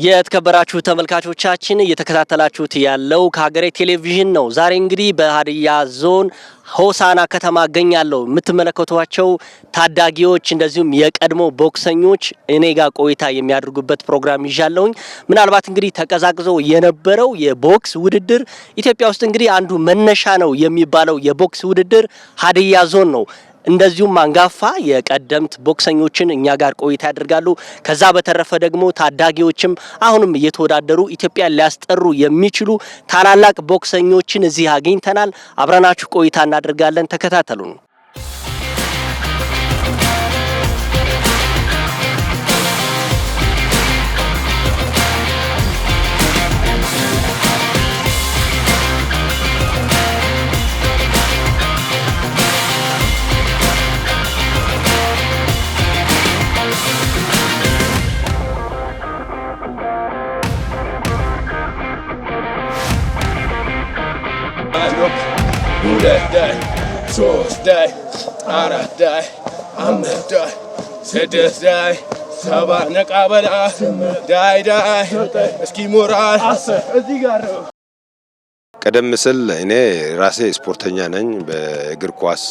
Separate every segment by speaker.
Speaker 1: የተከበራችሁ ተመልካቾቻችን እየተከታተላችሁት ያለው ከሀገሬ ቴሌቪዥን ነው። ዛሬ እንግዲህ በሀዲያ ዞን ሆሳና ከተማ እገኛለሁ። የምትመለከቷቸው ታዳጊዎች እንደዚሁም የቀድሞ ቦክሰኞች እኔ ጋር ቆይታ የሚያደርጉበት ፕሮግራም ይዣለሁኝ። ምናልባት እንግዲህ ተቀዛቅዞ የነበረው የቦክስ ውድድር ኢትዮጵያ ውስጥ እንግዲህ አንዱ መነሻ ነው የሚባለው የቦክስ ውድድር ሀዲያ ዞን ነው። እንደዚሁም አንጋፋ የቀደምት ቦክሰኞችን እኛ ጋር ቆይታ ያደርጋሉ። ከዛ በተረፈ ደግሞ ታዳጊዎችም አሁንም እየተወዳደሩ ኢትዮጵያን ሊያስጠሩ የሚችሉ ታላላቅ ቦክሰኞችን እዚህ አግኝተናል። አብረናችሁ ቆይታ እናደርጋለን። ተከታተሉን።
Speaker 2: Day, source day, ara day, amr day, sedis day, sabah nakabala, day, eski moral, እዚህ ጋር ነው።
Speaker 3: ቀደም ሲል እኔ ራሴ ስፖርተኛ ነኝ። በእግር ኳስ፣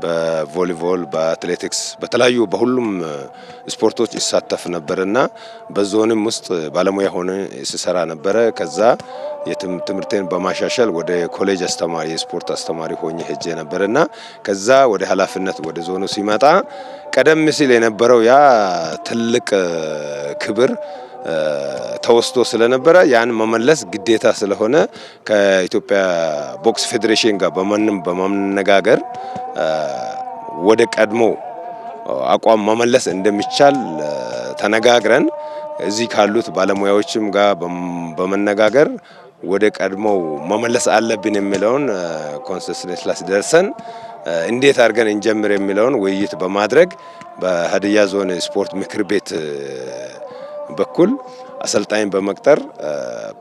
Speaker 3: በቮሊቦል፣ በአትሌቲክስ በተለያዩ በሁሉም ስፖርቶች ይሳተፍ ነበርና በዞንም ውስጥ ባለሙያ ሆነ ሲሰራ ነበር። ከዛ የትምህርቴን በማሻሻል ወደ ኮሌጅ አስተማሪ የስፖርት አስተማሪ ሆኜ ሄጄ ነበርና ከዛ ወደ ኃላፊነት ወደ ዞኑ ሲመጣ ቀደም ሲል የነበረው ያ ትልቅ ክብር ተወስቶ ስለነበረ ያን መመለስ ግዴታ ስለሆነ ከኢትዮጵያ ቦክስ ፌዴሬሽን ጋር በመነጋገር ወደ ቀድሞ አቋም መመለስ እንደሚቻል ተነጋግረን እዚህ ካሉት ባለሙያዎችም ጋር በመነጋገር ወደ ቀድሞ መመለስ አለብን የሚለውን ኮንሰንሰስ ላይ ደርሰን እንዴት አድርገን እንጀምር የሚለውን ውይይት በማድረግ በሀዲያ ዞን ስፖርት ምክር ቤት በኩል አሰልጣኝ በመቅጠር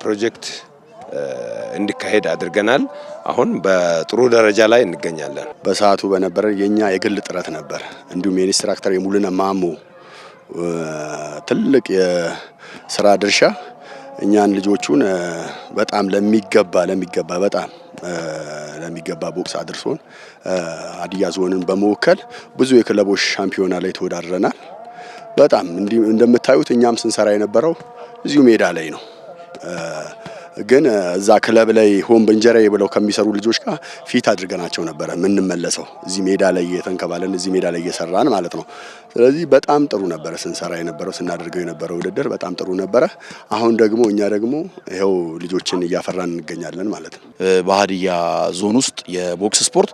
Speaker 3: ፕሮጀክት እንዲካሄድ አድርገናል። አሁን በጥሩ ደረጃ ላይ እንገኛለን።
Speaker 4: በሰዓቱ በነበረ የኛ የግል ጥረት ነበር። እንዲሁም የኢንስትራክተር የሙሉነ ማሙ ትልቅ የስራ ድርሻ እኛን ልጆቹን በጣም ለሚገባ ቦክስ አድርሶን ሀዲያ ዞንን በመወከል ብዙ የክለቦች ሻምፒዮና ላይ ተወዳድረናል። በጣም እንደምታዩት እኛም ስንሰራ የነበረው እዚሁ ሜዳ ላይ ነው። ግን እዛ ክለብ ላይ ሆም በእንጀራዬ ብለው ከሚሰሩ ልጆች ጋር ፊት አድርገናቸው ነበር የምንመለሰው። እዚህ ሜዳ ላይ የተንከባለን እዚህ ሜዳ ላይ እየሰራን ማለት ነው። ስለዚህ በጣም ጥሩ ነበር ስንሰራ የነበረው ስናደርገው የነበረው ውድድር በጣም ጥሩ ነበረ። አሁን ደግሞ እኛ ደግሞ ይሄው ልጆችን እያፈራን እንገኛለን ማለት ነው።
Speaker 5: በሀዲያ ዞን ውስጥ የቦክስ ስፖርት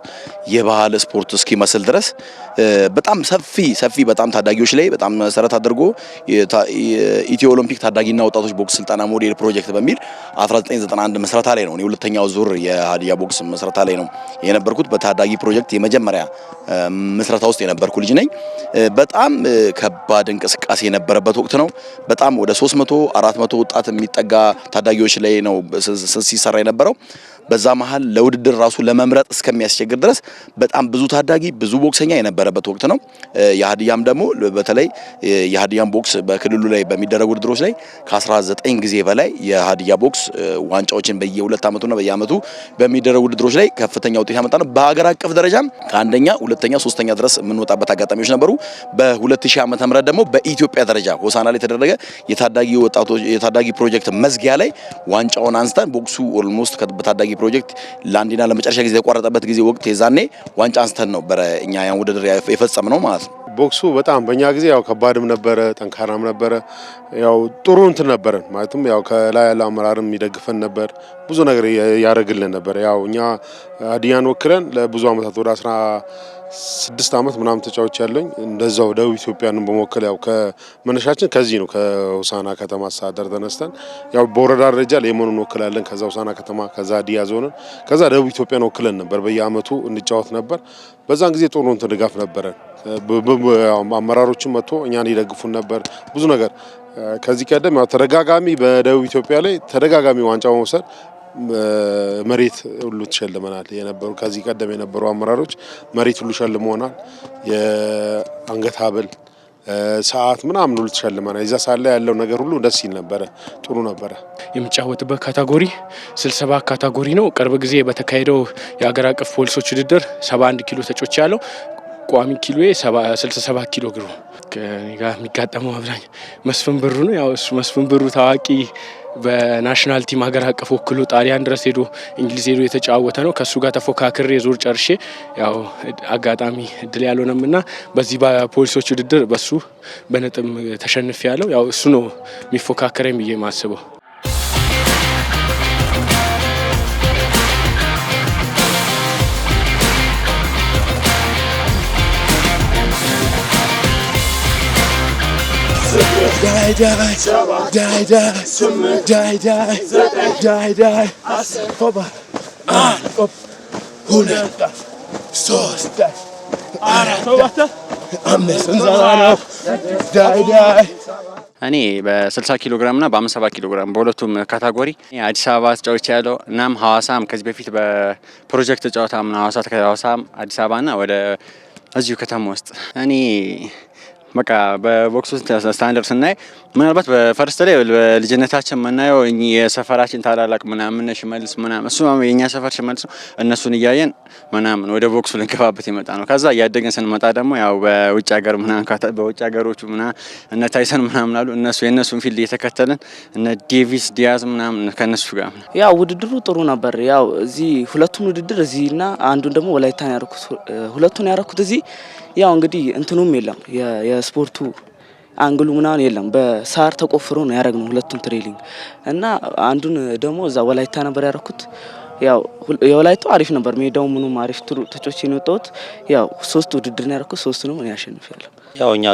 Speaker 5: የባህል ስፖርት እስኪመስል ድረስ በጣም ሰፊ በጣም ታዳጊዎች ላይ በጣም መሰረት አድርጎ የኢትዮ ኦሎምፒክ ታዳጊና ወጣቶች ቦክስ ስልጠና ሞዴል ፕሮጀክት በሚል 1991 መስረታ ላይ ነው። ሁለተኛው ዙር የሀዲያ ቦክስ መስረታ ላይ ነው የነበርኩት። በታዳጊ ፕሮጀክት የመጀመሪያ መስረታ ውስጥ የነበርኩ ልጅ ነኝ። በጣም ከባድ እንቅስቃሴ የነበረበት ወቅት ነው። በጣም ወደ 300-400 ወጣት የሚጠጋ ታዳጊዎች ላይ ነው ሲሰራ የነበረው። በዛ መሃል ለውድድር ራሱ ለመምረጥ እስከሚያስቸግር ድረስ በጣም ብዙ ታዳጊ ብዙ ቦክሰኛ የነበረበት ወቅት ነው። የሀዲያም ደግሞ በተለይ የሀዲያም ቦክስ በክልሉ ላይ በሚደረጉ ውድድሮች ላይ ከ19 ጊዜ በላይ የሀዲያ ቦክስ ዋንጫዎችን በየ2 አመቱና በየአመቱ በሚደረጉ ውድድሮች ላይ ከፍተኛ ውጤት ያመጣ ነው። በሀገር አቀፍ ደረጃም ከአንደኛ፣ ሁለተኛ፣ ሶስተኛ ድረስ የምንወጣበት አጋጣሚዎች ነበሩ። በ2000 ዓመተ ምህረት ደግሞ በኢትዮጵያ ደረጃ ሆሳና ላይ የተደረገ የታዳጊ ወጣቶች የታዳጊ ፕሮጀክት መዝጊያ ላይ ዋንጫውን አንስተን ቦክሱ ኦልሞስት በታዳጊ ፕሮጀክት ላንዲና ለመጨረሻ ጊዜ የቆረጠበት ጊዜ ወቅት የዛኔ ዋንጫ አንስተን ነው እኛ ያን ውድድር የፈጸምነው ማለት ነው።
Speaker 6: ቦክሱ በጣም በእኛ ጊዜ ያው ከባድም ነበረ፣ ጠንካራም ነበረ። ያው ጥሩ እንትን ነበረ ማለትም ያው ከላይ ያለ አመራርም ይደግፈን ነበር፣ ብዙ ነገር ያደርግልን ነበር። ያው እኛ ሀዲያን ወክለን ለብዙ አመታት ወደ 16 አመት ምናምን ተጫውቼ ያለኝ እንደዛው ደቡብ ኢትዮጵያንን በመወከል ያው ከመነሻችን ከዚህ ነው ከሆሳና ከተማ አስተዳደር ተነስተን ያው በወረዳ ደረጃ ለየመኑን ወክላለን። ከዛ ሆሳና ከተማ ከዛ ሀዲያ ዞንን ከዛ ደቡብ ኢትዮጵያን ወክለን ነበር። በየአመቱ እንጫወት ነበር። በዛን ጊዜ ጥሩ እንትን ድጋፍ ነበረ። አመራሮችም መጥቶ እኛን ይደግፉን ነበር ብዙ ነገር። ከዚህ ቀደም ያው ተደጋጋሚ በደቡብ ኢትዮጵያ ላይ ተደጋጋሚ ዋንጫ መውሰድ መሬት ሁሉ ተሸልመናል የነበሩ ከዚህ ቀደም የነበሩ አመራሮች መሬት ሁሉ ሸልመውናል። የአንገት ሀብል ሰዓት ምናምን ሁሉ ተሸልመናል። እዛ ሳለ ያለው ነገር ሁሉ ደስ ይል ነበረ፣ ጥሩ ነበረ።
Speaker 2: የሚጫወትበት ካታጎሪ 67 ካታጎሪ ነው። ቅርብ ጊዜ በተካሄደው የሀገር አቀፍ ፖሊሶች ውድድር 71 ኪሎ ተጫውቼ ያለው ቋሚ ኪሎዬ 67 ኪሎ ግራም። ከኔ ጋር የሚጋጠመው አብዛኛው መስፍን ብሩ ነው። ያው እሱ መስፍን ብሩ ታዋቂ በናሽናል ቲም ሀገር አቀፍ ወክሎ ጣሊያን ድረስ ሄዶ እንግሊዝ ሄዶ የተጫወተ ነው። ከሱ ጋር ተፎካክሬ ዙር ጨርሼ ያው አጋጣሚ እድል ያልሆነምና በዚህ በፖሊሶች ውድድር በሱ በነጥብ ተሸንፌ ያለው ያው እሱ ነው የሚፎካከረኝ ብዬ ማስበው። Die
Speaker 7: እኔ በ60 ኪሎ ግራም እና በ57 ኪሎ ግራም በሁለቱም ካታጎሪ አዲስ አበባ ተጫውቼ ያለው እናም ሐዋሳም ከዚህ በፊት በፕሮጀክት ተጫውታም ሐዋሳም አዲስ አበባና ወደ እዚሁ ከተማ ውስጥ እኔ በቃ በቦክስ ውስጥ ስታንዳርድ ስናይ ምናልባት በፈርስት ላይ በልጅነታችን የምናየው የሰፈራችን ታላላቅ ምናምን ሽመልስ ምናምን እሱ የኛ ሰፈር ሽመልስ ነው። እነሱን እያየን ምናምን ወደ ቦክሱ ልንገባበት የመጣ ነው። ከዛ እያደገን ስንመጣ ደግሞ ያው በውጭ ሀገር ምናምን በውጭ ሀገሮቹ ምናምን እነ ታይሰን ምናምን አሉ የእነሱን ፊልድ እየተከተልን እነ ዴቪስ ዲያዝ ምናምን ከነሱ ጋር
Speaker 8: ያው ውድድሩ ጥሩ ነበር። ያው እዚህ ሁለቱን ውድድር እዚህና አንዱን ደግሞ ወላይታን ያረኩት ሁለቱን ያረኩት እዚህ ያው እንግዲህ እንትኑም የለም የስፖርቱ አንግሉ ምናምን የለም። በሳር ተቆፍሮ ነው ያደረግነው ሁለቱን ትሬኒንግ እና አንዱን ደግሞ እዛ ወላይታ ነበር ያረኩት። ያው የወላይታው አሪፍ ነበር፣ ሜዳው ምኑም አሪፍ ተጮች የወጣሁት ያው ሶስት ውድድር ነው ያረኩት፣ ሶስቱንም እኔ አሸንፌያለሁ።
Speaker 9: ያው እኛ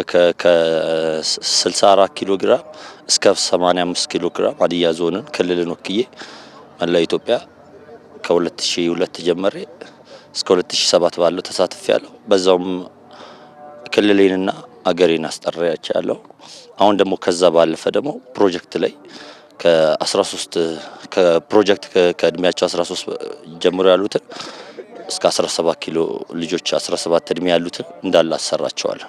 Speaker 9: ከ64 ኪሎ ግራም እስከ 85 ኪሎ ግራም ሀዲያ ዞንን ክልልን ወክዬ መላ ኢትዮጵያ ከ2002 ጀምሬ እስከ 2007 ባለው ተሳትፌያለሁ። በዛውም ክልሌንና አገሬን አስጠራያቻለሁ። አሁን ደግሞ ከዛ ባለፈ ደግሞ ፕሮጀክት ላይ ከ13 ከፕሮጀክት ከእድሜያቸው 13 ጀምሮ ያሉትን እስከ 17 ኪሎ ልጆች 17 እድሜ ያሉትን እንዳለ አሰራቸዋለሁ።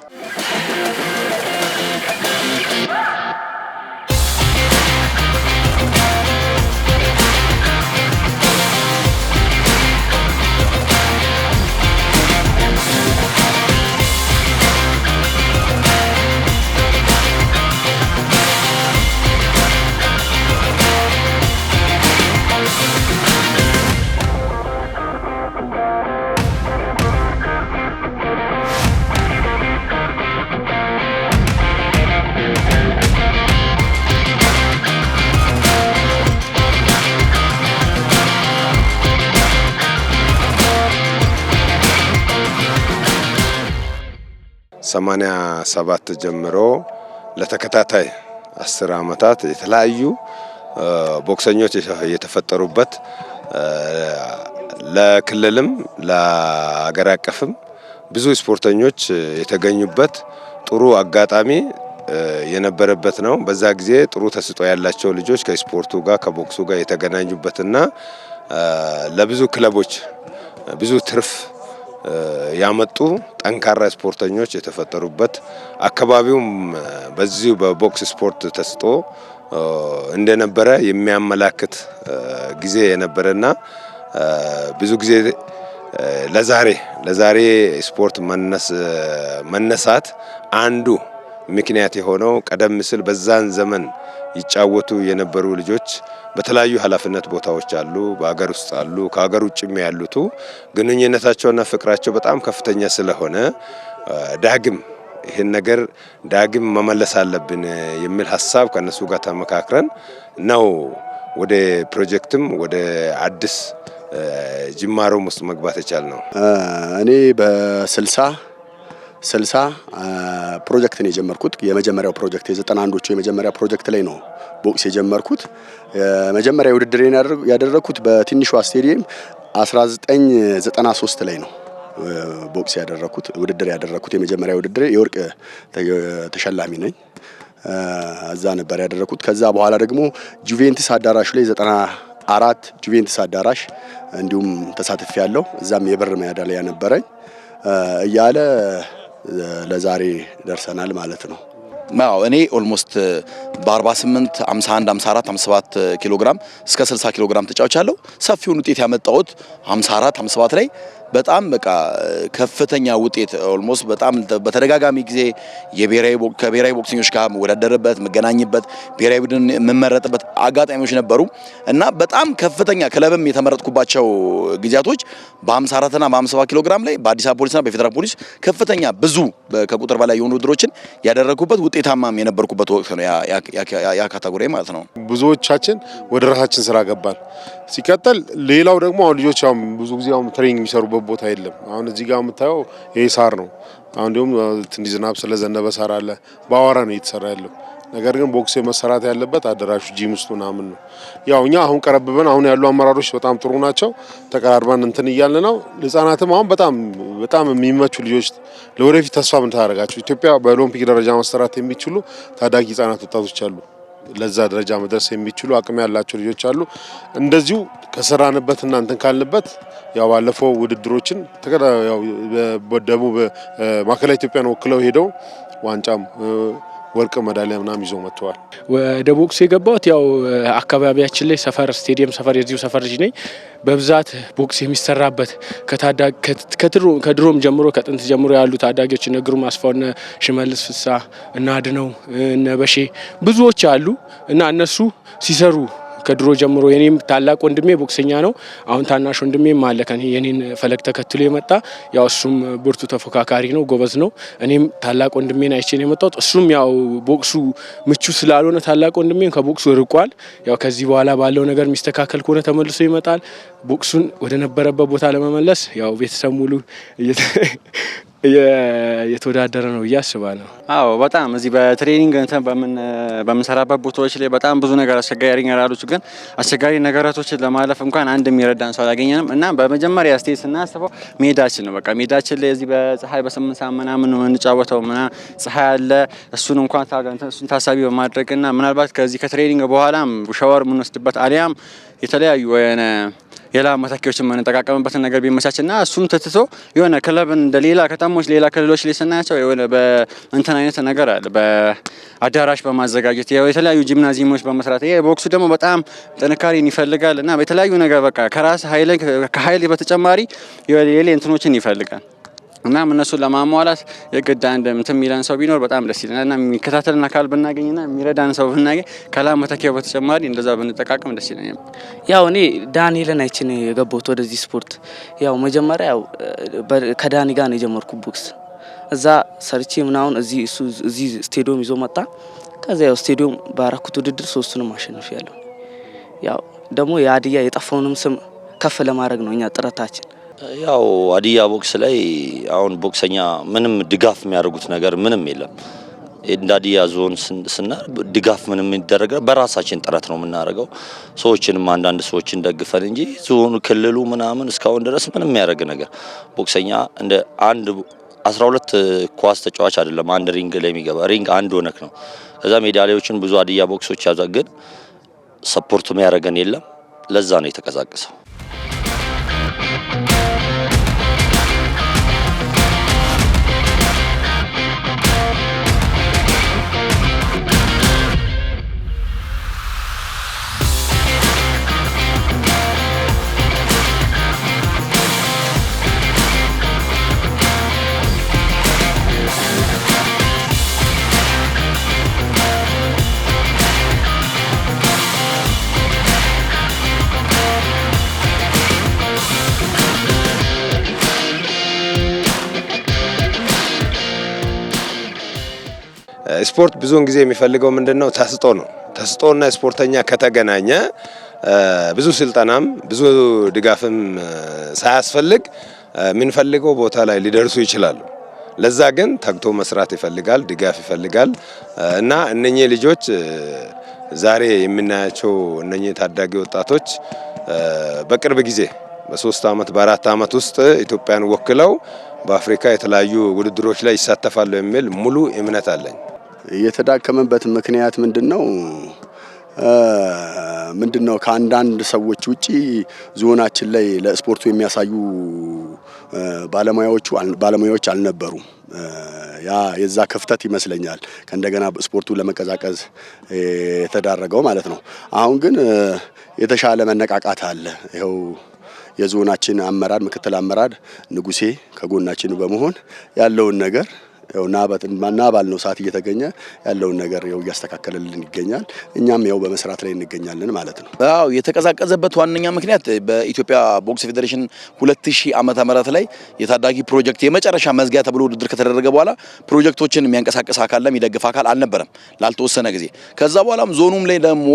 Speaker 3: ሰማንያ 7 ጀምሮ ለተከታታይ 10 ዓመታት የተለያዩ ቦክሰኞች የተፈጠሩበት ለክልልም ለሀገር አቀፍም ብዙ ስፖርተኞች የተገኙበት ጥሩ አጋጣሚ የነበረበት ነው። በዛ ጊዜ ጥሩ ተስጦ ያላቸው ልጆች ከስፖርቱ ጋር ከቦክሱ ጋር የተገናኙበትና ለብዙ ክለቦች ብዙ ትርፍ ያመጡ ጠንካራ ስፖርተኞች የተፈጠሩበት አካባቢውም በዚሁ በቦክስ ስፖርት ተስጦ እንደነበረ የሚያመላክት ጊዜ የነበረና ብዙ ጊዜ ለዛሬ ስፖርት መነሳት አንዱ ምክንያት የሆነው ቀደም ሲል በዛን ዘመን ይጫወቱ የነበሩ ልጆች በተለያዩ ኃላፊነት ቦታዎች አሉ፣ በአገር ውስጥ አሉ፣ ከሀገር ውጭም ያሉት ግንኙነታቸውና ፍቅራቸው በጣም ከፍተኛ ስለሆነ ይህን ነገር ዳግም መመለስ አለብን የሚል ሀሳብ ከነሱ ጋር ተመካክረን ነው ወደ ፕሮጀክትም ወደ አዲስ ጅማሮም ውስጥ መግባት የቻልነው።
Speaker 4: እኔ በ60 ፕሮጀክት ነው የጀመርኩት። የመጀመሪያው ፕሮጀክት የ91ዎቹ የመጀመሪያ ፕሮጀክት ላይ ነው ቦክስ የጀመርኩት። የመጀመሪያ ውድድሬን ያደረኩት በትንሿ ስቴዲየም 1993 ላይ ነው ቦክስ ውድድር ያደረኩት። የመጀመሪያ ውድድሬ የወርቅ ተሸላሚ ነኝ። እዛ ነበር ያደረኩት። ከዛ በኋላ ደግሞ ጁቬንቱስ አዳራሽ ላይ 94 ጁቬንቱስ አዳራሽ እንዲሁም ተሳትፌ ያለው እዛም የብር ሜዳሊያ ነበረኝ እያለ ለዛሬ ደርሰናል ማለት ነው።
Speaker 5: እኔ ኦልሞስት በ48 51 54 57 ኪሎ ግራም እስከ 60 ኪሎ ግራም ተጫውቻለሁ። ሰፊውን ውጤት ያመጣሁት 54 57 ላይ በጣም በቃ ከፍተኛ ውጤት ኦልሞስት በጣም በተደጋጋሚ ጊዜ ከብሔራዊ ቦክሰኞች ጋር መወዳደርበት መገናኝበት ብሔራዊ ቡድን የምመረጥበት አጋጣሚዎች ነበሩ እና በጣም ከፍተኛ ክለብም የተመረጥኩባቸው ጊዜያቶች በ54 እና በ57 ኪሎ ግራም ላይ በአዲስ አበባ ፖሊስና በፌደራል ፖሊስ ከፍተኛ ብዙ ከቁጥር በላይ የሆኑ ውድድሮችን ያደረኩበት ውጤታማም የነበርኩበት ወቅት ነው ያ ካቴጎሪ ማለት ነው።
Speaker 6: ብዙዎቻችን ወደ ራሳችን ስራ ገባን። ሲቀጥል ሌላው ደግሞ አሁን ልጆች አሁን ብዙ ጊዜ አሁን ትሬኒንግ የሚሰሩበት ቦታ የለም። አሁን እዚህ ጋር የምታየው ይሄ ሳር ነው። አሁን ደግሞ ትንሽ ዝናብ ስለዘነበ ሳር አለ፣ በአዋራ ነው እየተሰራ ያለው። ነገር ግን ቦክስ መሰራት ያለበት አዳራሹ ጂም ውስጥ ምናምን ነው። ያው እኛ አሁን ቀረብበን አሁን ያሉ አመራሮች በጣም ጥሩ ናቸው። ተቀራርበን እንትን እያልን ነው። ህጻናትም አሁን በጣም የሚመቹ ልጆች ለወደፊት ተስፋ ምን ታደርጋቸው ኢትዮጵያ በኦሎምፒክ ደረጃ መሰራት የሚችሉ ታዳጊ ህጻናት ወጣቶች አሉ። ለዛ ደረጃ መድረስ የሚችሉ አቅም ያላቸው ልጆች አሉ። እንደዚሁ ከሰራንበት እና እንትን ካልንበት ያው ባለፈው ውድድሮችን ያው በደቡብ ማዕከላዊ ኢትዮጵያን ወክለው ሄደው ዋንጫም ወርቅ ሜዳሊያ ምናምን ይዘው መጥተዋል።
Speaker 2: ወደ ቦክስ የገባሁት ያው አካባቢያችን ላይ ሰፈር ስቴዲየም ሰፈር የዚሁ ሰፈር ልጅ ነኝ። በብዛት ቦክስ የሚሰራበት ከድሮም ጀምሮ ከጥንት ጀምሮ ያሉ ታዳጊዎች እነ ግሩም አስፋው እነ ሽመልስ ፍሳ እና አድነው እነ በሼ ብዙዎች አሉ እና እነሱ ሲሰሩ ከድሮ ጀምሮ የኔም ታላቅ ወንድሜ ቦክሰኛ ነው። አሁን ታናሽ ወንድሜም አለ ከኔ የኔን ፈለግ ተከትሎ የመጣ ያው እሱም ብርቱ ተፎካካሪ ነው፣ ጎበዝ ነው። እኔም ታላቅ ወንድሜን አይቼ ነው የመጣሁት። እሱም ያው ቦክሱ ምቹ ስላልሆነ ታላቅ ወንድሜም ከቦክሱ ርቋል። ያው ከዚህ በኋላ ባለው ነገር የሚስተካከል ከሆነ ተመልሶ ይመጣል። ቦክሱን ወደ ነበረበት ቦታ ለመመለስ ያው ቤተሰብ ሙሉ የተወዳደረ ነው ብዬ አስባለሁ።
Speaker 7: አዎ በጣም እዚህ በትሬኒንግ እንትን በምንሰራበት ቦታዎች ላይ በጣም ብዙ ነገር አስቸጋሪ ነገሮች ግን አስቸጋሪ ነገራቶችን ለማለፍ እንኳን አንድ የሚረዳን ሰው አላገኘንም እና በመጀመሪያ ስቴጅ ስናስበው ሜዳችን ነው። በቃ ሜዳችን ላይ እዚህ በፀሐይ በ8 ሰዓት ምናምን ነው የምንጫወተው ፀሐይ አለ። እሱን እንኳን እሱን ታሳቢ በማድረግና ምናልባት ከዚህ ከትሬኒንግ በኋላም ሻወር የምንወስድበት አሊያም የተለያዩ የላ መታኪዎችን የምንጠቃቀምበትን ነገር ቢመቻችና እሱም ትትቶ የሆነ ክለብን እንደ ሌላ ከተሞች ሌላ ክልሎች ላይ ስናያቸው የሆነ በእንትን አይነት ነገር አለ በአዳራሽ በማዘጋጀት የተለያዩ ጂምናዚየሞች በመስራት ይሄ ቦክሱ ደግሞ በጣም ጥንካሬን ይፈልጋል እና በተለያዩ ነገር በቃ ከራስ ከኃይል በተጨማሪ የሌላ እንትኖችን ይፈልጋል እና እነሱን ለማሟላት የግድ አንድ እንትን የሚለን ሰው ቢኖር በጣም ደስ ይለናል እና የሚከታተልን አካል ብናገኝና የሚረዳን ሰው ብናገኝ ከላም መተኪያው በተጨማሪ እንደዛ ብንጠቃቀም ደስ ይለኛል።
Speaker 8: ያው እኔ ዳንኤልን አይቼ ነው የገባሁት ወደዚህ ስፖርት። ያው መጀመሪያ ያው ከዳኒ ጋር ነው የጀመርኩት ቦክስ። እዛ ሰርቼ ምናምን እዚህ ስቴዲየም ይዞ መጣ። ከዛ ያው ስቴዲየም ባረኩት ውድድር 3ቱንም አሸንፌያለሁ። ያው ደግሞ የሀዲያ የጠፋውንም ስም ከፍ ለማድረግ ነው እኛ ጥረታችን።
Speaker 9: ያው ሀዲያ ቦክስ ላይ አሁን ቦክሰኛ ምንም ድጋፍ የሚያደርጉት ነገር ምንም የለም። እንደ ሀዲያ ዞን ስናር ድጋፍ ምንም የሚደረገው በራሳችን ጥረት ነው የምናደርገው። ሰዎችንም አንዳንድ ሰዎችን ደግፈን እንጂ ዞኑ ክልሉ ምናምን እስካሁን ድረስ ምንም የሚያደርግ ነገር ቦክሰኛ እንደ አንድ 12 ኳስ ተጫዋች አይደለም አንድ ሪንግ ላይ የሚገባ ሪንግ አንድ ሆነክ ነው። ከዛ ሜዳሊያዎችን ብዙ ሀዲያ ቦክሶች ያዟል፣ ግን ሰፖርት የሚያደርገን የለም። ለዛ ነው የተቀዛቀሰው።
Speaker 3: ስፖርት ብዙውን ጊዜ የሚፈልገው ምንድነው? ተስጦ ነው። ተስጦና ስፖርተኛ ከተገናኘ ብዙ ስልጠናም ብዙ ድጋፍም ሳያስፈልግ የምንፈልገው ቦታ ላይ ሊደርሱ ይችላሉ። ለዛ ግን ተግቶ መስራት ይፈልጋል፣ ድጋፍ ይፈልጋል እና እነኚህ ልጆች ዛሬ የምናያቸው እነኚህ ታዳጊ ወጣቶች በቅርብ ጊዜ በ3 አመት በ4 አመት ውስጥ ኢትዮጵያን ወክለው በአፍሪካ የተለያዩ ውድድሮች ላይ ይሳተፋሉ የሚል ሙሉ እምነት አለኝ።
Speaker 4: የተዳከመበት ምክንያት ምንድነው? ከአንዳንድ ሰዎች ውጪ ዞናችን ላይ ለስፖርቱ የሚያሳዩ ባለሙያዎች አልነበሩም። ያ የዛ ክፍተት ይመስለኛል ከእንደገና ስፖርቱ ለመቀዛቀዝ የተዳረገው ማለት ነው። አሁን ግን የተሻለ መነቃቃት አለ። ይኸው የዞናችን አመራር ምክትል አመራር ንጉሴ ከጎናችን በመሆን ያለውን ነገር ያው ናባል ነው ሰዓት እየተገኘ ያለውን ነገር ያው እያስተካከለልን ይገኛል። እኛም ያው በመስራት ላይ እንገኛለን ማለት ነው።
Speaker 5: አዎ የተቀዛቀዘበት ዋነኛ ምክንያት በኢትዮጵያ ቦክስ ፌዴሬሽን 2000 ዓመተ ምህረት ላይ የታዳጊ ፕሮጀክት የመጨረሻ መዝጊያ ተብሎ ውድድር ከተደረገ በኋላ ፕሮጀክቶችን የሚያንቀሳቅስ አካል የሚደግፍ አካል አልነበረም ላልተወሰነ ጊዜ። ከዛ በኋላም ዞኑም ላይ ደግሞ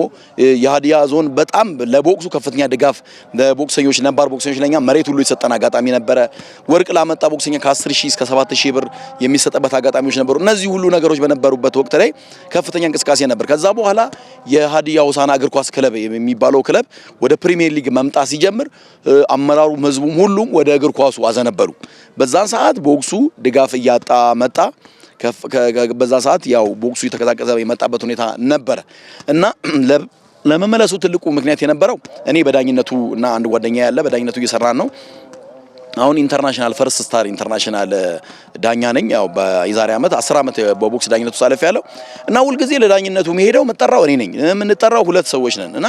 Speaker 5: የሀዲያ ዞን በጣም ለቦክሱ ከፍተኛ ድጋፍ ለቦክሰኞች ነባር ቦክሰኞች ለኛ መሬት ሁሉ የተሰጠን አጋጣሚ ነበረ። ወርቅ ላመጣ ቦክሰኛ ከ10000 እስከ 7000 ብር የሚሰጥ አጋጣሚዎች ነበሩ። እነዚህ ሁሉ ነገሮች በነበሩበት ወቅት ላይ ከፍተኛ እንቅስቃሴ ነበር። ከዛ በኋላ የሀዲያ ሆሳና እግር ኳስ ክለብ የሚባለው ክለብ ወደ ፕሪሚየር ሊግ መምጣት ሲጀምር አመራሩም ህዝቡም ሁሉም ወደ እግር ኳሱ አዘነበሉ። በዛን ሰዓት ቦክሱ ድጋፍ እያጣ መጣ። በዛ ሰዓት ያው ቦክሱ የተቀዛቀዘ የመጣበት ሁኔታ ነበረ እና ለመመለሱ ትልቁ ምክንያት የነበረው እኔ በዳኝነቱ እና አንድ ጓደኛ ያለ በዳኝነቱ እየሰራን ነው። አሁን ኢንተርናሽናል ፈርስት ስታር ኢንተርናሽናል ዳኛ ነኝ። ያው በዛሬ አመት 10 አመት በቦክስ ዳኝነቱ ሳለፍ ያለው እና ሁሉ ጊዜ ለዳኝነቱ መሄደው መጠራው እኔ ነኝ። የምንጠራው ሁለት ሰዎች ነን እና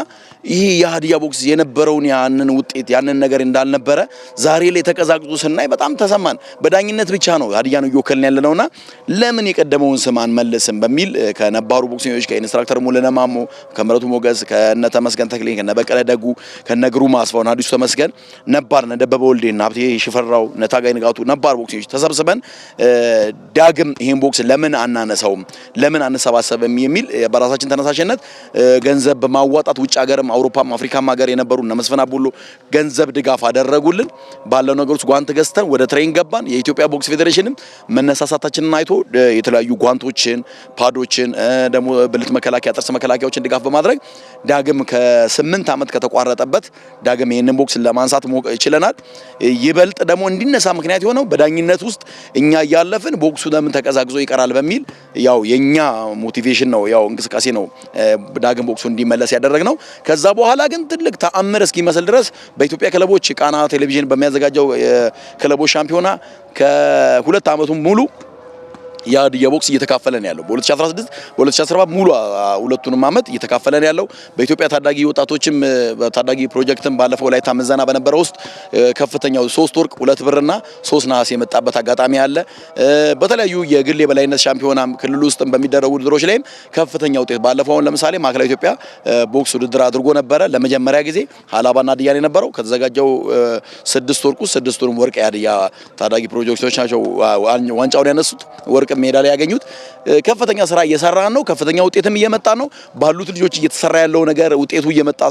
Speaker 5: ይሄ የሀዲያ ቦክስ የነበረውን ያንን ውጤት ያንን ነገር እንዳልነበረ ዛሬ ላይ ተቀዛቅዞ ስናይ በጣም ተሰማን። በዳኝነት ብቻ ነው ሀዲያን እየወከልን ያለነውና ለምን የቀደመውን ስም አንመልስም በሚል ከነባሩ ቦክሰኞች ከኢንስትራክተር ሙሉነ ማሞ ከመረቱ ሞገስ ከነ ተመስገን ተክሌ ከነ በቀለ ደጉ ከነ ግሩም አስፋው አዲሱ ተመስገን ነባር ነደበበ ወልዴና ሀብቴ ሽፈራው ነታጋይ ንጋቱ ነባር ቦክሰኞች ተሰብስበን ዳግም ይሄን ቦክስ ለምን አናነሳውም ለምን አንሰባሰብም የሚል በራሳችን ተነሳሽነት ገንዘብ በማዋጣት ውጭ ሀገርም አውሮፓም አፍሪካም ሀገር የነበሩ እነ መስፈን አቡሎ ገንዘብ ድጋፍ አደረጉልን። ባለው ነገሮች ጓንት ገዝተን ወደ ትሬን ገባን። የኢትዮጵያ ቦክስ ፌዴሬሽንም መነሳሳታችንን አይቶ የተለያዩ ጓንቶችን ፓዶችን ደግሞ ብልት መከላከያ ጥርስ መከላከያዎችን ድጋፍ በማድረግ ዳግም ከ8 አመት ከተቋረጠበት ዳግም ይሄንን ቦክስ ለማንሳት ችለናል። ይበልጥ ደግሞ እንዲነሳ ምክንያት የሆነው በዳኝነት ውስጥ እኛ ያለፍን ቦክሱ ለምን ተቀዛቅዞ ይቀራል በሚል ያው የኛ ሞቲቬሽን ነው ያው እንቅስቃሴ ነው ዳግም ቦክሱ እንዲመለስ ያደረግነው። ከዛ በኋላ ግን ትልቅ ተአምር እስኪመስል ድረስ በኢትዮጵያ ክለቦች ቃና ቴሌቪዥን በሚያዘጋጀው ክለቦች ሻምፒዮና ከ2 አመቱ ሙሉ የሀዲያ ቦክስ እየተካፈለን ያለው በ2016 በ2017 ሙሉ ሁለቱንም አመት እየተካፈለን ያለው በኢትዮጵያ ታዳጊ ወጣቶችም ታዳጊ ፕሮጀክትም ባለፈው ላይ ታመዛና በነበረው ውስጥ ከፍተኛው 3 ወርቅ 2 ብርና 3 ነሐስ የመጣበት አጋጣሚ አለ። በተለያዩ የግል የበላይነት ሻምፒዮናም ክልል ውስጥም በሚደረጉ ውድድሮች ላይም ከፍተኛ ውጤት ባለፈው ለምሳሌ ማዕከላዊ ኢትዮጵያ ቦክስ ውድድር አድርጎ ነበረ ለመጀመሪያ ጊዜ ሀላባና ሀዲያን የነበረው ከተዘጋጀው 6 ወርቁ 6ቱንም ወርቅ የሀዲያ ታዳጊ ፕሮጀክቶች ናቸው ዋንጫውን ያነሱት ወርቅ ሜዳ ላይ ያገኙት። ከፍተኛ ስራ እየሰራን ነው። ከፍተኛ ውጤትም እየመጣ ነው። ባሉት ልጆች እየተሰራ ያለው ነገር ውጤቱ እየመጣ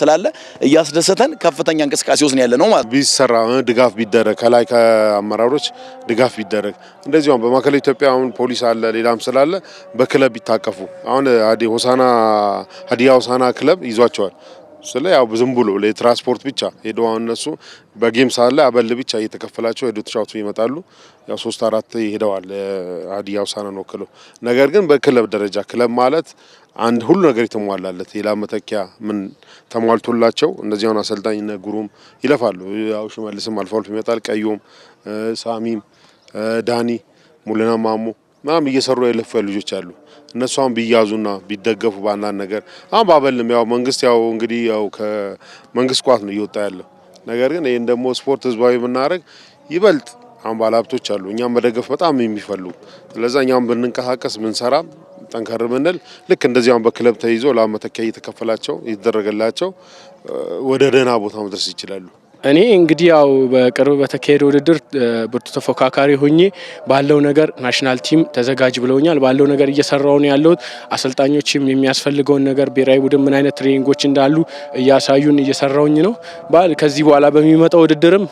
Speaker 5: ስላለ እያስደሰተን ከፍተኛ እንቅስቃሴ ውስጥ ያለ ነው ማለት
Speaker 6: ቢሰራ ድጋፍ ቢደረግ ከላይ ከአመራሮች ድጋፍ ቢደረግ እንደዚሁ በማዕከላዊ ኢትዮጵያ አሁን ፖሊስ አለ ሌላም ስላለ በክለብ ቢታቀፉ አሁን ሀዲያ ሆሳና ክለብ ይዟቸዋል ስለ ያው ዝም ብሎ ለትራንስፖርት ብቻ ሄደው እነሱ በጌም ሳለ አበል ብቻ እየተከፈላቸው ሄደው ተጫውተው ይመጣሉ። ያው 3-4 ሄደዋል ሀዲያ ሆሳናን ወክለው። ነገር ግን በክለብ ደረጃ ክለብ ማለት አንድ ሁሉ ነገር የተሟላለት ሌላ መተኪያ ምን ተሟልቶላቸው እንደዚያውን አሰልጣኝ ጉሩም ይለፋሉ። ያው ሽመልስም አልፎ አልፎ ይመጣል። ቀዩም ሳሚም ዳኒ ሙሉና ማሞ ማም እየሰሩ የለፉ ልጆች አሉ። እነሱም ቢያዙና ቢደገፉ ባንዳን ነገር አሁን ባበልም ያው መንግስት ያው እንግዲህ ያው ከመንግስት ቋት ነው እየወጣ ያለው ነገር ግን ይሄን ደግሞ ስፖርት ህዝባዊ ብናረግ ይበልጥ አሁን ባለሀብቶች አሉ እኛም መደገፍ በጣም የሚፈልጉ ስለዚህ እኛም ብንንቀሳቀስ ብንሰራ ጠንከር ብንል ልክ እንደዚህ አሁን በክለብ ተይዞ ለአመተካይ እየተከፈላቸው ይደረገላቸው ወደ ደህና ቦታ መድረስ ይችላሉ።
Speaker 2: እኔ እንግዲህ ያው በቅርብ በተካሄደ ውድድር ብርቱ ተፎካካሪ ሆኜ ባለው ነገር ናሽናል ቲም ተዘጋጅ ብለውኛል። ባለው ነገር እየሰራው ነው ያለሁት። አሰልጣኞችም የሚያስፈልገውን ነገር ብሔራዊ ቡድን ምን አይነት ትሬኒንጎች እንዳሉ እያሳዩን እየሰራውኝ ነው። ከዚህ በኋላ በሚመጣው ውድድርም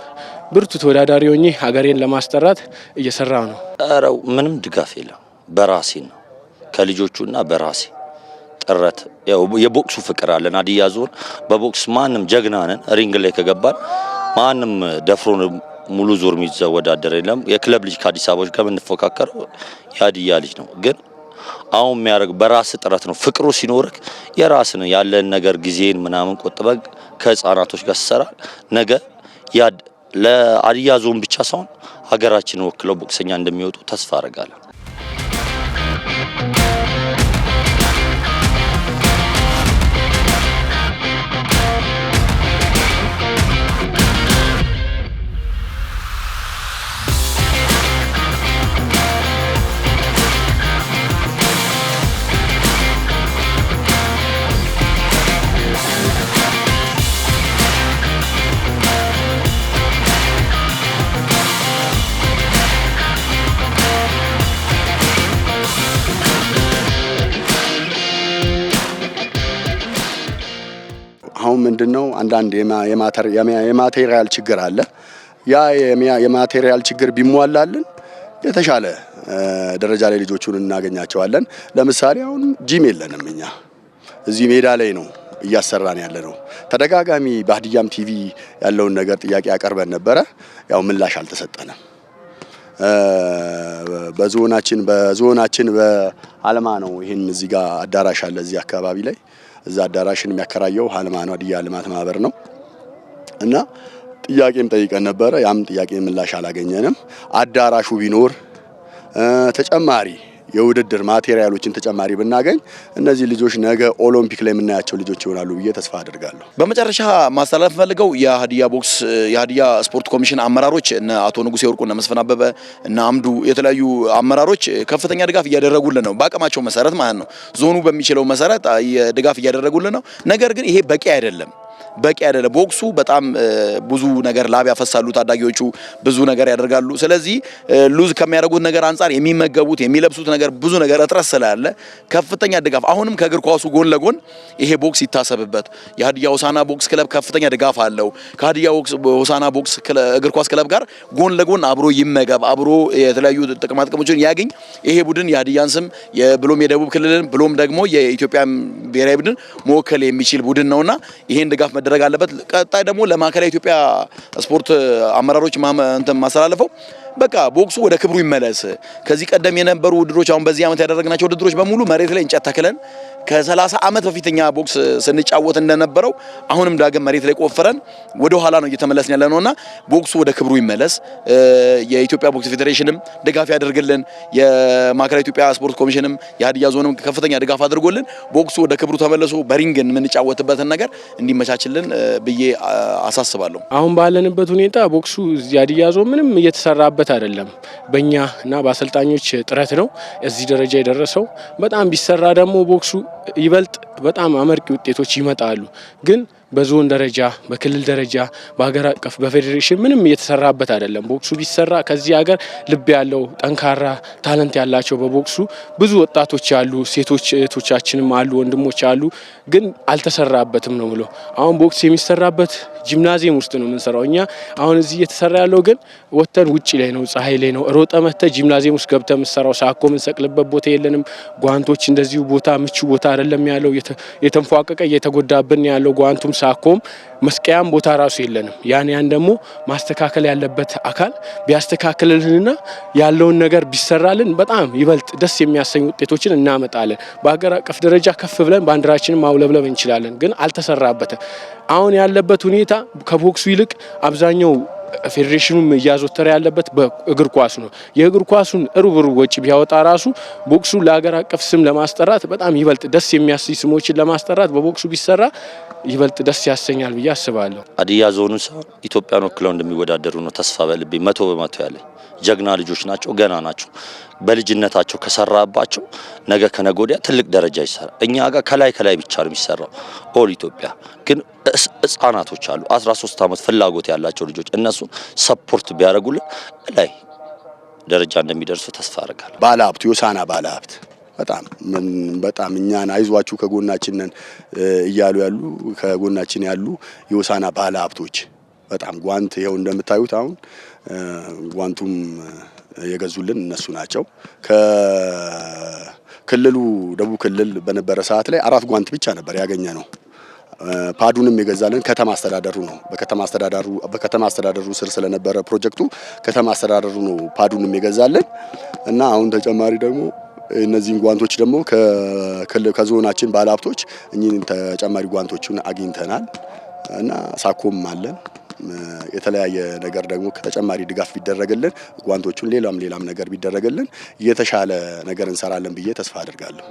Speaker 2: ብርቱ ተወዳዳሪ ሆኜ ሀገሬን ለማስጠራት እየሰራው ነው።
Speaker 9: ኧረ ምንም ድጋፍ የለም በራሴ ነው ከልጆቹና በራሴ ጥረት ያው የቦክሱ ፍቅር አለን። ሀዲያ ዞን በቦክስ ማንም ጀግና ነን። ሪንግ ላይ ከገባን ማንም ደፍሮን ሙሉ ዞር የሚወዳደር የለም። የክለብ ልጅ ከአዲስ አበባዎች ጋር የምንፎካከረው የሀዲያ ልጅ ነው። ግን አሁን የሚያደርግ በራስ ጥረት ነው። ፍቅሩ ሲኖርክ የራስን ያለን ነገር ጊዜን ምናምን ቆጥበህ ከህፃናቶች ጋር ሰራ ነገ ለሀዲያ ዞን ብቻ ሳይሆን ሀገራችንን ወክለው ቦክሰኛ እንደሚወጡ ተስፋ አደርጋለሁ።
Speaker 4: አሁን ምንድነው አንዳንድ የማቴሪያል ችግር አለ። ያ የማቴሪያል ችግር ቢሟላልን የተሻለ ደረጃ ላይ ልጆቹን እናገኛቸዋለን። ለምሳሌ አሁን ጂም የለንም እኛ እዚህ ሜዳ ላይ ነው እያሰራን ያለ ነው። ተደጋጋሚ በሀዲያም ቲቪ ያለውን ነገር ጥያቄ ያቀርበን ነበረ። ያው ምላሽ አልተሰጠንም። በዞናችን በአልማ ነው ይሄን እዚህ ጋር አዳራሽ አለ እዚህ አካባቢ ላይ እዛ አዳራሽን የሚያከራየው ሀልማ ነው ሀዲያ ልማት ማህበር ነው። እና ጥያቄም ጠይቀን ነበረ። ያም ጥያቄ ምላሽ አላገኘንም። አዳራሹ ቢኖር ተጨማሪ የውድድር ማቴሪያሎችን ተጨማሪ ብናገኝ እነዚህ ልጆች ነገ ኦሎምፒክ ላይ የምናያቸው ልጆች ይሆናሉ ብዬ ተስፋ አድርጋለሁ።
Speaker 5: በመጨረሻ ማስተላለፍ ፈልገው የሀዲያ ስፖርት ኮሚሽን አመራሮች እነ አቶ ንጉሴ ወርቁ እነ መስፍን አበበ እነ አምዱ የተለያዩ አመራሮች ከፍተኛ ድጋፍ እያደረጉልን ነው፣ በአቅማቸው መሰረት ማለት ነው። ዞኑ በሚችለው መሰረት ድጋፍ እያደረጉልን ነው። ነገር ግን ይሄ በቂ አይደለም። ቦክሱ በጣም ብዙ ነገር ላብ ያፈሳሉ፣ ታዳጊዎቹ ብዙ ነገር ያደርጋሉ። ስለዚህ ሉዝ ከሚያደርጉት ነገር አንጻር የሚመገቡት የሚለብሱት ነገር ብዙ ነገር እጥረት ስላለ ከፍተኛ ድጋፍ አሁንም ከእግር ኳሱ ጎን ለጎን ይሄ ቦክስ ይታሰብበት። የሀዲያ ሆሳና ቦክስ ክለብ ከፍተኛ ድጋፍ አለው። ከሀዲያ ሆሳና ቦክስ እግር ኳስ ክለብ ጋር ጎን ለጎን አብሮ ይመገብ፣ አብሮ የተለያዩ ጥቅማ ጥቅሞችን ያገኝ። ይሄ ቡድን የሀዲያን ስም ብሎም የደቡብ ክልልን ብሎም ደግሞ የኢትዮጵያ ብሔራዊ ቡድን መወከል የሚችል ቡድን ነውና ይሄን ድጋፍ መደረግ አለበት። ቀጣይ ደግሞ ለማዕከላዊ ኢትዮጵያ ስፖርት አመራሮች ማስተላለፈው በቃ ቦክሱ ወደ ክብሩ ይመለስ። ከዚህ ቀደም የነበሩ ውድድሮች አሁን በዚህ ዓመት ያደረግናቸው ውድድሮች በሙሉ መሬት ላይ እንጨት ተክለን ከ30 ዓመት በፊትኛ ቦክስ ስንጫወት እንደነበረው አሁንም ዳግም መሬት ላይ ቆፍረን ወደ ኋላ ነው እየተመለስን ያለ ነውና ቦክሱ ወደ ክብሩ ይመለስ። የኢትዮጵያ ቦክስ ፌዴሬሽንም ድጋፍ ያደርግልን፣ የማዕከላዊ ኢትዮጵያ ስፖርት ኮሚሽንም የሀዲያ ዞንም ከፍተኛ ድጋፍ አድርጎልን ቦክሱ ወደ ክብሩ ተመልሶ በሪንግን የምንጫወትበትን ነገር እንዲመቻችልን ብዬ አሳስባለሁ።
Speaker 2: አሁን ባለንበት ሁኔታ ቦክሱ የሀዲያ ዞን ምንም እየተሰራበት አይደለም። በእኛ እና በአሰልጣኞች ጥረት ነው እዚህ ደረጃ የደረሰው። በጣም ቢሰራ ደግሞ ቦክሱ ይበልጥ በጣም አመርቂ ውጤቶች ይመጣሉ። ግን በዞን ደረጃ፣ በክልል ደረጃ፣ በሀገር አቀፍ በፌዴሬሽን ምንም እየተሰራበት አይደለም። ቦክሱ ቢሰራ ከዚህ ሀገር ልብ ያለው ጠንካራ ታለንት ያላቸው በቦክሱ ብዙ ወጣቶች ያሉ፣ ሴቶች እህቶቻችንም አሉ፣ ወንድሞች አሉ። ግን አልተሰራበትም ነው ብሎ አሁን ቦክስ የሚሰራበት ጂምናዚየም ውስጥ ነው የምንሰራው እኛ። አሁን እዚህ እየተሰራ ያለው ግን ወተን ውጪ ላይ ነው፣ ፀሐይ ላይ ነው። ሮጠ መተ ጂምናዚየም ውስጥ ገብተ የምንሰራው ሳኮ የምንሰቅልበት ቦታ የለንም። ጓንቶች እንደዚሁ ቦታ ምቹ ቦታ አይደለም ያለው፣ የተንፏቀቀ እየተጎዳብን ያለው ጓንቱም ሳኮም መስቀያም ቦታ ራሱ የለንም። ያን ደግሞ ማስተካከል ያለበት አካል ቢያስተካክልልንና ያለውን ነገር ቢሰራልን በጣም ይበልጥ ደስ የሚያሰኙ ውጤቶችን እናመጣለን። በሀገር አቀፍ ደረጃ ከፍ ብለን ባንዲራችንን ማውለብለብ እንችላለን። ግን አልተሰራበትም። አሁን ያለበት ሁኔታ ከቦክሱ ይልቅ አብዛኛው ፌዴሬሽኑም እያዘወተረ ያለበት በእግር ኳሱ ነው። የእግር ኳሱን ሩብ ወጪ ቢያወጣ ራሱ ቦክሱ ለሀገር አቀፍ ስም ለማስጠራት በጣም ይበልጥ ደስ የሚያሰኝ ስሞችን ለማስጠራት በቦክሱ ቢሰራ ይበልጥ ደስ ያሰኛል ብዬ አስባለሁ።
Speaker 9: ሀዲያ ዞኑ ሳይሆን ኢትዮጵያን ወክለው እንደሚወዳደሩ ነው ተስፋ በልቤ 100% ያለኝ። ጀግና ልጆች ናቸው፣ ገና ናቸው። በልጅነታቸው ከሰራባቸው ነገ ከነገ ወዲያ ትልቅ ደረጃ ይሰራል። እኛ ጋር ከላይ ብቻ ነው የሚሰራው። ኦል ኢትዮጵያ ግን ህጻናቶች አሉ 13 ዓመት ፍላጎት ያላቸው ልጆች፣ እነሱን ሰፖርት ቢያደርጉልን ላይ ደረጃ እንደሚደርሱ ተስፋ አደርጋለሁ።
Speaker 4: ባለሀብት የሆሳዕና ባለሀብት በጣም እኛን አይዟችሁ ከጎናችን ነን እያሉ ያሉ ከጎናችን ያሉ የሆሳዕና ባለሀብቶች በጣም ጓንት ይኸው እንደምታዩት አሁን ጓንቱም የገዙልን እነሱ ናቸው። ከክልሉ ደቡብ ክልል በነበረ ሰዓት ላይ 4 ጓንት ብቻ ነበር ያገኘ ነው። ፓዱንም የገዛልን ከተማ አስተዳደሩ ነው። በከተማ አስተዳደሩ ስር ስለነበረ ፕሮጀክቱ ከተማ አስተዳደሩ ነው ፓዱንም የገዛልን እና አሁን ተጨማሪ ደግሞ እነዚህን ጓንቶች ደግሞ ከዞናችን ባለሀብቶች እኚህን ተጨማሪ ጓንቶቹን አግኝተናል እና ሳኮም አለን የተለያየ ነገር ደግሞ ከተጨማሪ ድጋፍ ቢደረግልን ጓንቶቹን ሌላም ነገር ቢደረግልን የተሻለ ነገር እንሰራለን ብዬ ተስፋ አድርጋለሁ።